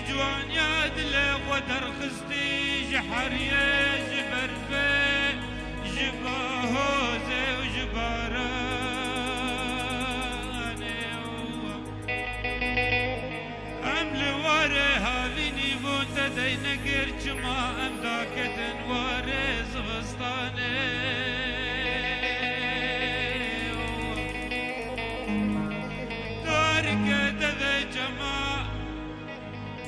جوان يادله ودرخستي جحريه جبرفه جباهوزه وجبارانه ام لواره هاويني بونت دينا قرچما ام داكتن واره زغستانه داركه دذي جما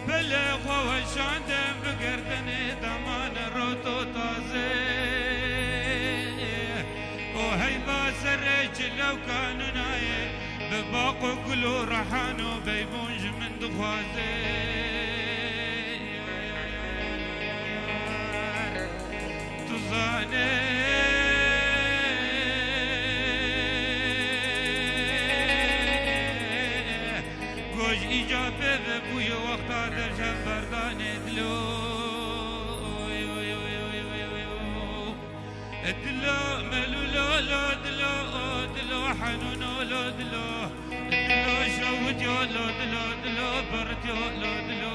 بله خوشاندم بگردنی دمان رو تو تازه و هی باسره جلو کانونایه بباق و گلو رحانو بیبونج من دخوازه تو زانه إجابة بوي وقتا درجة بردان دلو دلو ملولو لو دلو دلو حنونو لو دلو دلو شوت يو لو دلو دلو برت يو لو دلو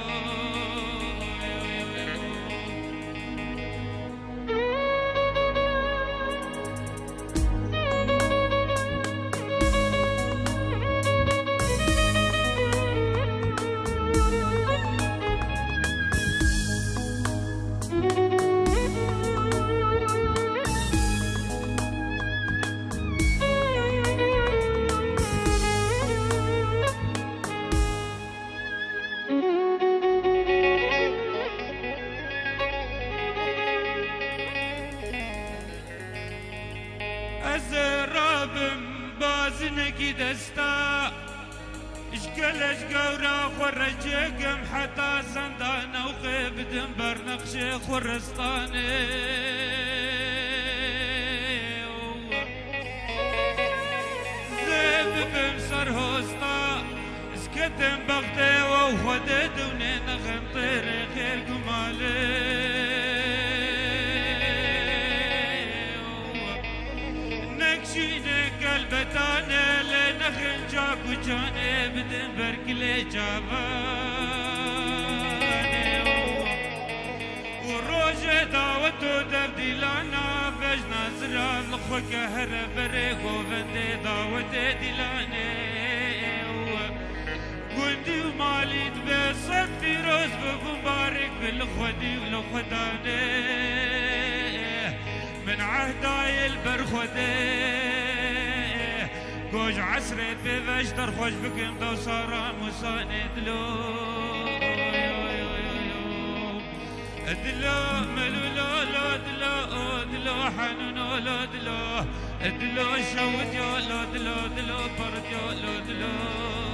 بازنكي دستا اشكلش قورا خرجيكم حتى صندانا وخيبدن برنقشي خرستاني زيب بمسر هوستا اسكتن بغتي وخدد ونين طيري خير قمالي قلبتانه لنخن جاكو جانه بدن بركلي جابانه وروجه دعوتو دبديلانا بجنا زراب لخوك هرب بريقو بندي دعوتي ديلانه قندي ومالي تبسط في روز بمبارك بالخودي ولخدانه من عهداي البرخودي گوش عسرت به وشتر خوش بکم دو سارا مساند لو دلو ملولو لو دلو دلو حنونو لو دلو دلو شوت يو لو دلو دلو برد يو لو دلو